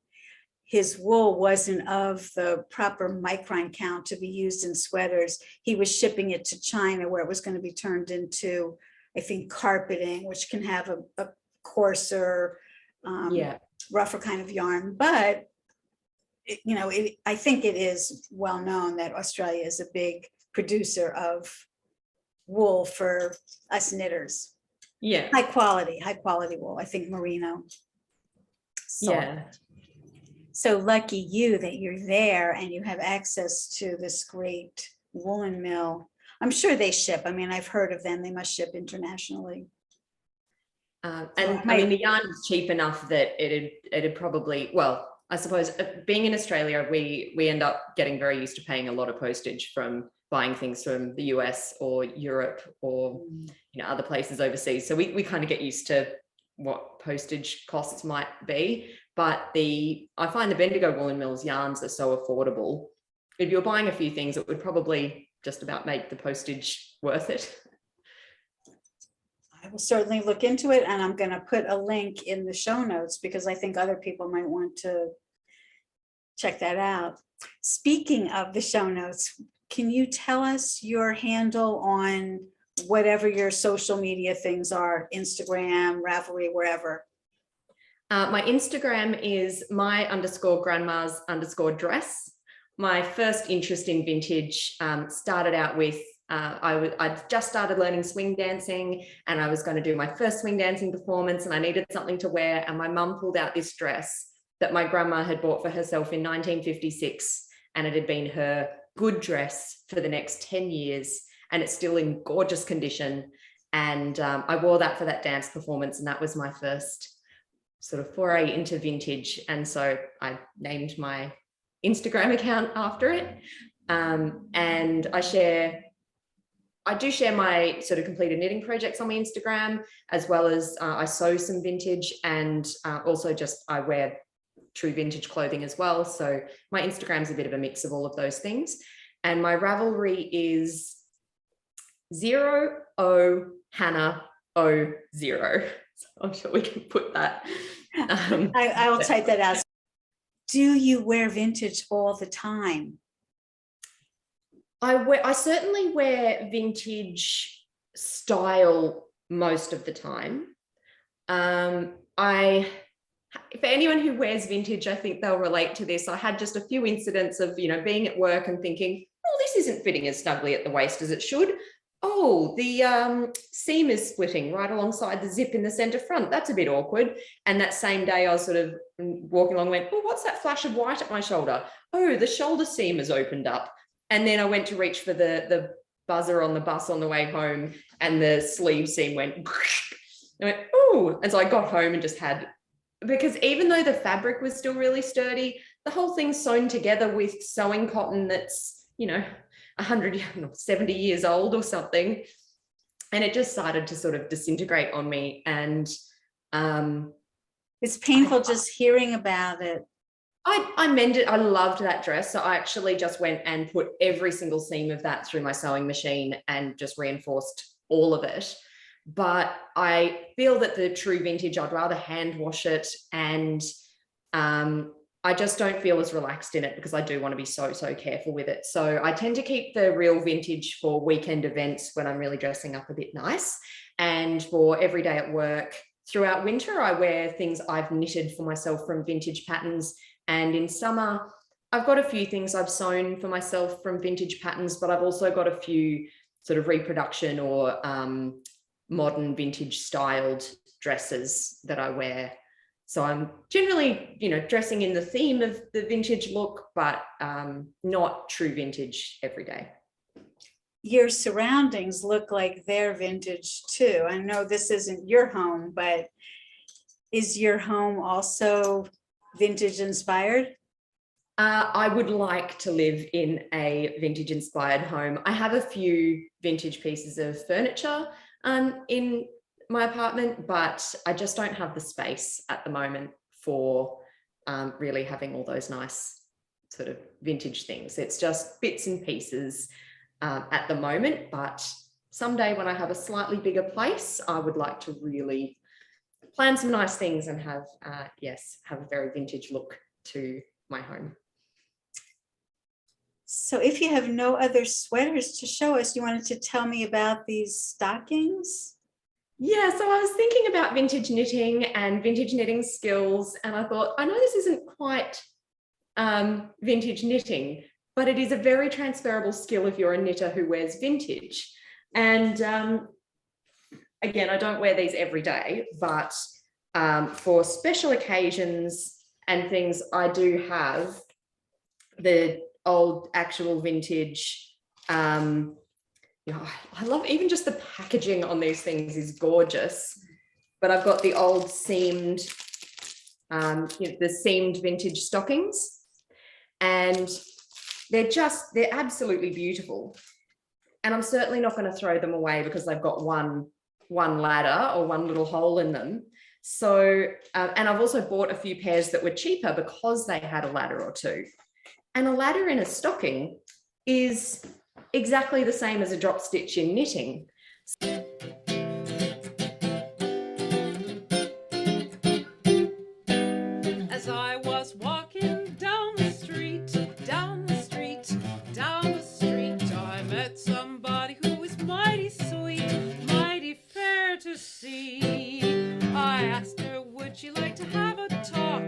[SPEAKER 2] his wool wasn't of the proper micron count to be used in sweaters. He was shipping it to China where it was going to be turned into, I think, carpeting, which can have a coarser, rougher kind of yarn. But, I think it is well known that Australia is a big producer of wool for us knitters.
[SPEAKER 3] Yeah.
[SPEAKER 2] high quality wool. I think merino. soft.
[SPEAKER 3] Yeah.
[SPEAKER 2] So lucky you that you're there and you have access to this great woolen mill. I'm sure they ship. I mean, I've heard of them. They must ship internationally.
[SPEAKER 3] And I mean, the yarn is cheap enough that it'd probably, well, I suppose being in Australia, we end up getting very used to paying a lot of postage from buying things from the US or Europe or other places overseas. So we kind of get used to what postage costs might be. But I find the Bendigo Woolen Mills yarns are so affordable. If you're buying a few things, it would probably just about make the postage worth it.
[SPEAKER 2] I will certainly look into it, and I'm going to put a link in the show notes because I think other people might want to check that out. Speaking of the show notes, can you tell us your handle on whatever your social media things are, Instagram, Ravelry, wherever?
[SPEAKER 3] My Instagram is my_grandma's_dress. My first interest in vintage started out with, I'd just started learning swing dancing and I was going to do my first swing dancing performance and I needed something to wear. And my mum pulled out this dress that my grandma had bought for herself in 1956. And it had been her good dress for the next 10 years. And it's still in gorgeous condition. And I wore that for that dance performance. And that was my first sort of foray into vintage. And so I named my Instagram account after it. And I do share my sort of completed knitting projects on my Instagram, as well as I sew some vintage and also just I wear true vintage clothing as well. So my Instagram's a bit of a mix of all of those things. And my Ravelry is 0ohannah00. So I'm sure we can put that.
[SPEAKER 2] I will type that out. Do you wear vintage all the time?
[SPEAKER 3] I certainly wear vintage style most of the time. For anyone who wears vintage, I think they'll relate to this. I had just a few incidents of, being at work and thinking, oh, this isn't fitting as snugly at the waist as it should. Oh, the seam is splitting right alongside the zip in the center front. That's a bit awkward. And that same day I was sort of walking along and went, oh, what's that flash of white at my shoulder? Oh, the shoulder seam has opened up. And then I went to reach for the buzzer on the bus on the way home and the sleeve seam went, I went, oh. And so I got home and just because even though the fabric was still really sturdy, the whole thing's sewn together with sewing cotton that's, 70 years old or something. And it just started to sort of disintegrate on me. And
[SPEAKER 2] it's painful just hearing about it.
[SPEAKER 3] I mended, I loved that dress. So I actually just went and put every single seam of that through my sewing machine and just reinforced all of it. But I feel that the true vintage, I'd rather hand wash it, and I just don't feel as relaxed in it because I do want to be so careful with it. So I tend to keep the real vintage for weekend events when I'm really dressing up a bit nice. And for every day at work, throughout winter, I wear things I've knitted for myself from vintage patterns. And in summer, I've got a few things I've sewn for myself from vintage patterns, but I've also got a few sort of reproduction or modern vintage styled dresses that I wear. So I'm generally, dressing in the theme of the vintage look, but not true vintage every day.
[SPEAKER 2] Your surroundings look like they're vintage too. I know this isn't your home, but is your home also vintage inspired?
[SPEAKER 3] I would like to live in a vintage inspired home. I have a few vintage pieces of furniture in my apartment, but I just don't have the space at the moment for really having all those nice sort of vintage things. It's just bits and pieces at the moment, but someday when I have a slightly bigger place, I would like to really plan some nice things and have a very vintage look to my home.
[SPEAKER 2] So if you have no other sweaters to show us, you wanted to tell me about these stockings?
[SPEAKER 3] Yeah, so I was thinking about vintage knitting and vintage knitting skills, and I thought, I know this isn't quite vintage knitting, but it is a very transferable skill if you're a knitter who wears vintage. And again, I don't wear these every day, but for special occasions and things, I do have the old actual vintage. You know, I love even just the packaging on these things is gorgeous. But I've got the old seamed, the seamed vintage stockings, and they're absolutely beautiful. And I'm certainly not going to throw them away because they've got one ladder or one little hole in them. So, and I've also bought a few pairs that were cheaper because they had a ladder or two. And a ladder in a stocking is exactly the same as a drop stitch in knitting.
[SPEAKER 4] As I was walking down the street, I met somebody who was mighty sweet, mighty fair to see. I asked her, would she like to have a talk,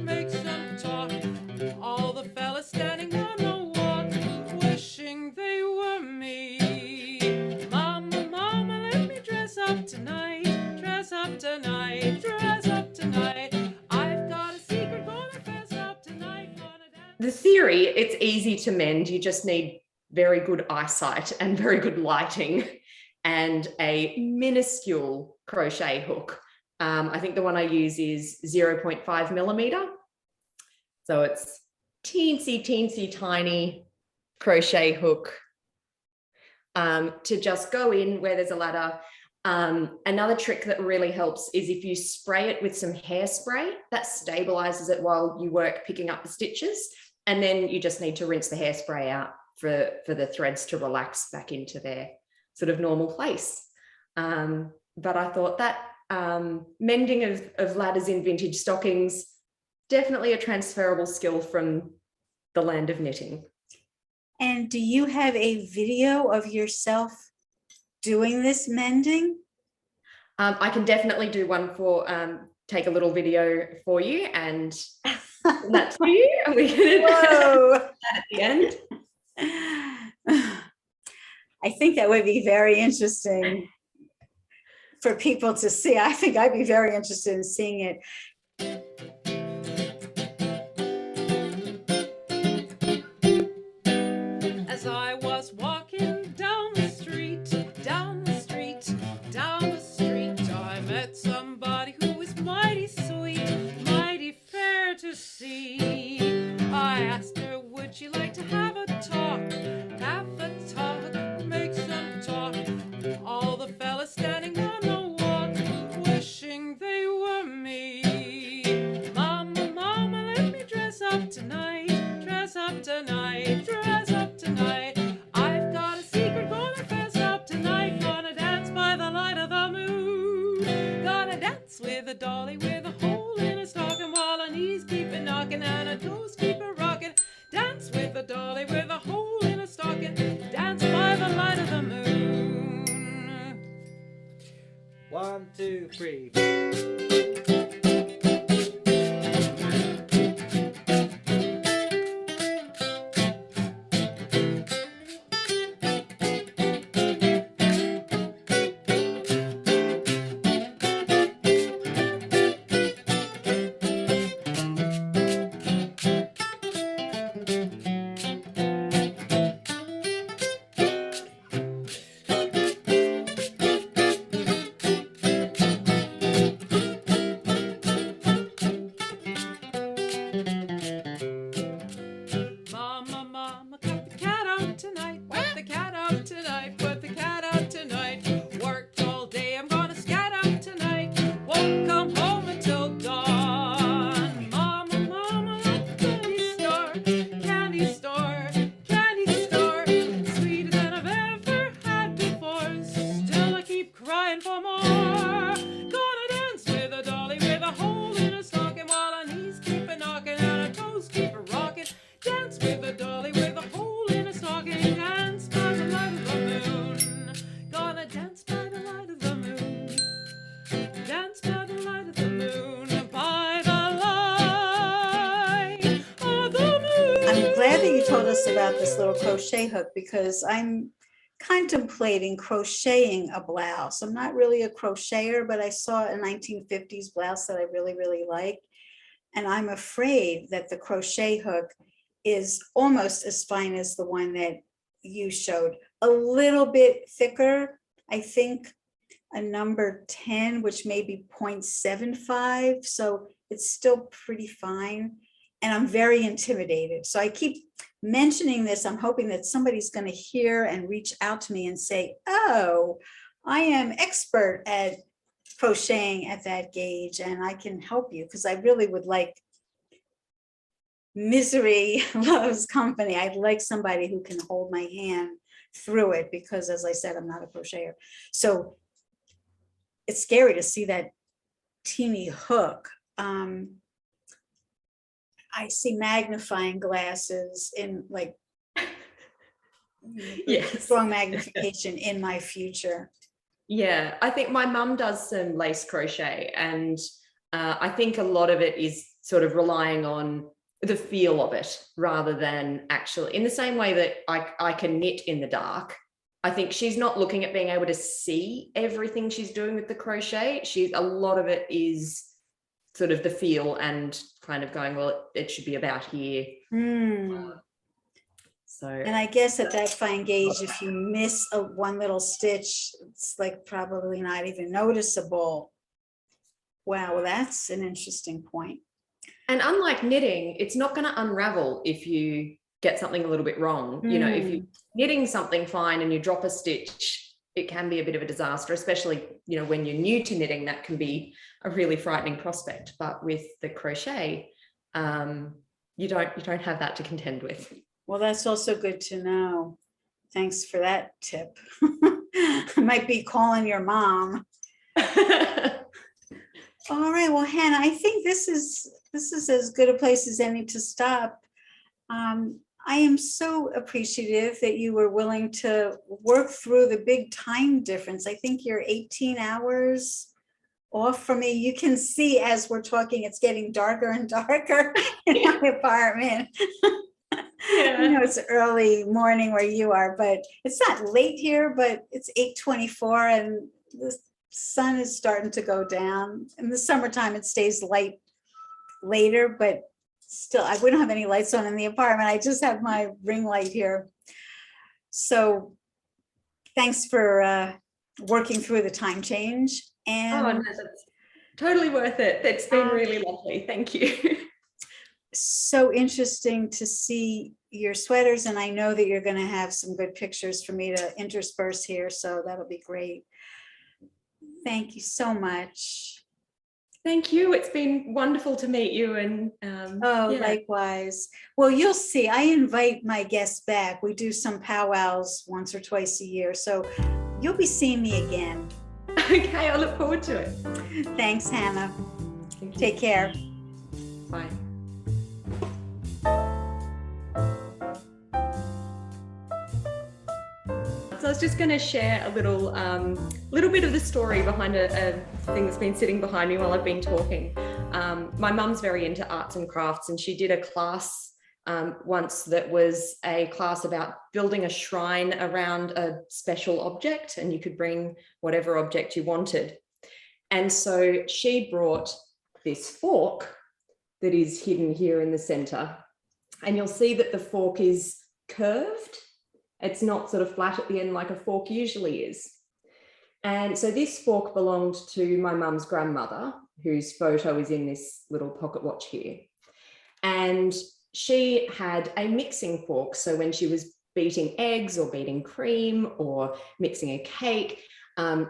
[SPEAKER 4] make some talk. All the fellas standing on the walk, wishing they were me. Mama, mama, let me dress up tonight, dress up tonight, dress up tonight. I've got a secret, gonna fess up tonight, gonna dance.
[SPEAKER 3] The theory, it's easy to mend. You just need very good eyesight and very good lighting and a minuscule crochet hook. I think the one I use is 0.5 millimeter. So it's teensy tiny crochet hook to just go in where there's a ladder. Another trick that really helps is if you spray it with some hairspray, that stabilizes it while you work picking up the stitches. And then you just need to rinse the hairspray out for the threads to relax back into their sort of normal place. But I thought that mending of ladders in vintage stockings, definitely a transferable skill from the land of knitting.
[SPEAKER 2] And do you have a video of yourself doing this mending?
[SPEAKER 3] I can definitely do one for, take a little video for you and send that to you. And we can
[SPEAKER 2] Whoa.
[SPEAKER 3] at the end.
[SPEAKER 2] I think that would be very interesting for people to see. I think I'd be very interested in seeing it.
[SPEAKER 4] As I was walking down the street, I met somebody who was mighty sweet, mighty fair to see. I asked her, would she like to have a talk, make some talk. All the fellas standing on the walk, wishing they were me. Mama, mama, let me dress up tonight, dress up tonight, dress up tonight. I've got a secret, gonna fess up tonight, gonna dance by the light of the moon. Gonna dance with a dolly with a hole in her stocking while her knees keep a knocking and her toes keep a rocking. Dance with a dolly with a hole in her stocking, dance by the light of the moon.
[SPEAKER 5] 1, 2, 3.
[SPEAKER 2] About this little crochet hook, because I'm contemplating crocheting a blouse. I'm not really a crocheter, but I saw a 1950s blouse that I really, really like. And I'm afraid that the crochet hook is almost as fine as the one that you showed. A little bit thicker, I think a number 10, which may be 0.75. So it's still pretty fine. And I'm very intimidated. So I keep mentioning this. I'm hoping that somebody's going to hear and reach out to me and say, oh, I am expert at crocheting at that gauge and I can help you, because I really would like, misery loves company. I'd like somebody who can hold my hand through it, because as I said, I'm not a crocheter. So it's scary to see that teeny hook. I see magnifying glasses in like
[SPEAKER 3] Yes.
[SPEAKER 2] strong magnification in my future.
[SPEAKER 3] Yeah, I think my mum does some lace crochet, and I think a lot of it is sort of relying on the feel of it rather than actually, in the same way that I can knit in the dark. I think she's not looking at being able to see everything she's doing with the crochet. A lot of it is sort of the feel and kind of going, well, it should be about here. So,
[SPEAKER 2] And I guess at that fine gauge, if you miss one little stitch, it's like probably not even noticeable. Wow, well, that's an interesting point.
[SPEAKER 3] and unlike knitting, it's not going to unravel if you get something a little bit wrong. You know, if you're knitting something fine and you drop a stitch, it can be a bit of a disaster, especially, you know, when you're new to knitting, that can be a really frightening prospect. But with the crochet, you don't have that to contend with.
[SPEAKER 2] Well, that's also good to know. Thanks for that tip. I might be calling your mom. All right, well, Hannah, I think this is as good a place as any to stop. I am so appreciative that you were willing to work through the big time difference. I think you're 18 hours off from me. You can see as we're talking, it's getting darker and darker in my apartment.
[SPEAKER 3] Yeah.
[SPEAKER 2] I know it's early morning where you are, but it's not late here, but it's 8:24 and the sun is starting to go down. In the summertime, it stays light later, but still, we don't have any lights on in the apartment. I just have my ring light here. So thanks for working through the time change. And
[SPEAKER 3] Oh, no, that's totally worth it. It's been really lovely. Thank you.
[SPEAKER 2] so interesting to see your sweaters, and I know that you're going to have some good pictures for me to intersperse here, so that'll be great. Thank you so much.
[SPEAKER 3] Thank you. It's been wonderful to meet you. And yeah.
[SPEAKER 2] Likewise. Well, you'll see, I invite my guests back. We do some powwows once or twice a year, so you'll be seeing me again.
[SPEAKER 3] Okay, I look forward to it.
[SPEAKER 2] Thanks, Hannah.
[SPEAKER 3] Thank you.
[SPEAKER 2] Take care.
[SPEAKER 3] Bye. So I was just going to share a little bit of the story behind a thing that's been sitting behind me while I've been talking. My mum's very into arts and crafts, and she did a class once that was a class about building a shrine around a special object, and you could bring whatever object you wanted. And so she brought this fork that is hidden here in the center, and you'll see that the fork is curved. It's not sort of flat at the end like a fork usually is. And so this fork belonged to my mum's grandmother, whose photo is in this little pocket watch here. And she had a mixing fork. So when she was beating eggs or beating cream or mixing a cake,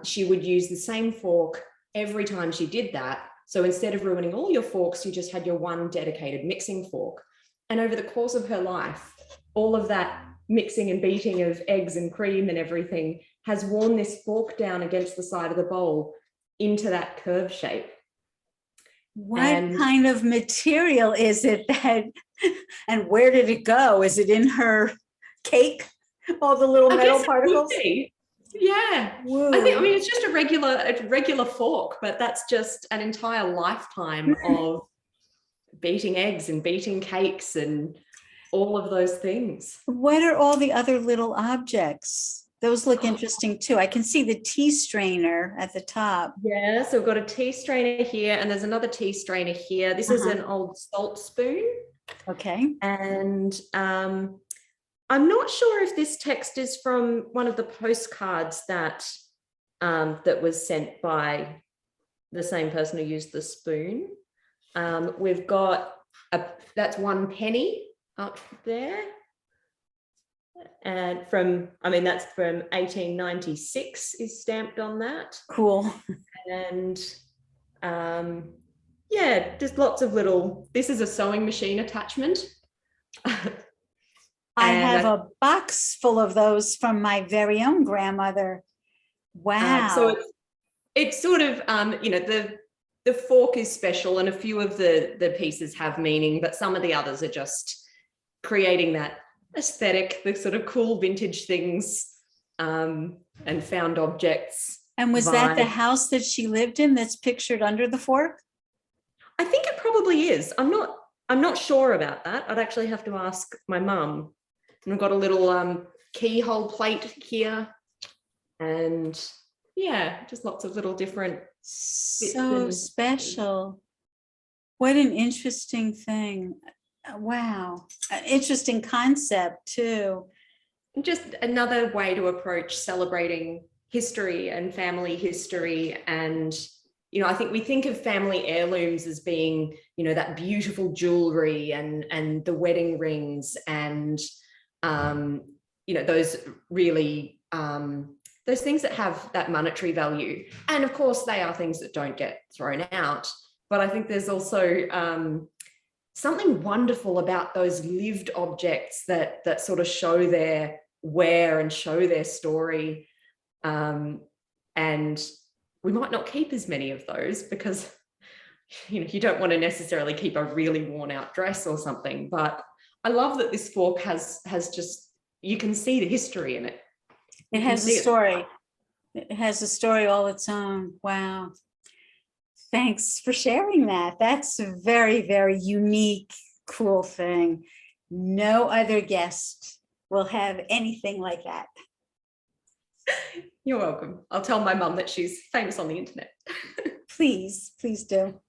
[SPEAKER 3] she would use the same fork every time she did that. So instead of ruining all your forks, you just had your one dedicated mixing fork. And over the course of her life, all of that mixing and beating of eggs and cream and everything has worn this fork down against the side of the bowl into that curve shape.
[SPEAKER 2] What kind of material is it that, and where did it go? Is it in her cake? All the little metal particles?
[SPEAKER 3] Yeah.
[SPEAKER 2] Whoa.
[SPEAKER 3] I mean, it's just a regular fork, but that's just an entire lifetime of beating eggs and beating cakes and all of those things.
[SPEAKER 2] What are all the other little objects? Those look interesting too. I can see the tea strainer at the top.
[SPEAKER 3] Yeah, so we've got a tea strainer here, and there's another tea strainer here. This is an old salt spoon.
[SPEAKER 2] Okay.
[SPEAKER 3] And I'm not sure if this text is from one of the postcards that that was sent by the same person who used the spoon. We've got that's 1 penny up there. And that's from 1896 is stamped on that.
[SPEAKER 2] Cool.
[SPEAKER 3] And yeah, just lots of little, this is a sewing machine attachment.
[SPEAKER 2] I have a box full of those from my very own grandmother. Wow.
[SPEAKER 3] So it's sort of, the fork is special, and a few of the pieces have meaning, but some of the others are just creating that aesthetic, the sort of cool vintage things and found objects.
[SPEAKER 2] And was that the house that she lived in that's pictured under the fork?
[SPEAKER 3] I think it probably is. I'm not sure about that. I'd actually have to ask my mum. And I've got a little keyhole plate here, and yeah, just lots of little different.
[SPEAKER 2] So special. What an interesting thing. Wow. Interesting concept too.
[SPEAKER 3] Just another way to approach celebrating history and family history. And, I think we think of family heirlooms as being, that beautiful jewelry and the wedding rings and, those really, those things that have that monetary value. And of course, they are things that don't get thrown out. But I think there's also something wonderful about those lived objects that sort of show their wear and show their story. And we might not keep as many of those because, you don't want to necessarily keep a really worn out dress or something. But I love that this fork has just, you can see the history in it.
[SPEAKER 2] It has a story. It has a story all its own. Wow. Thanks for sharing that. That's a very, very unique, cool thing. No other guest will have anything like that.
[SPEAKER 3] You're welcome. I'll tell my mum that she's famous on the internet.
[SPEAKER 2] Please do.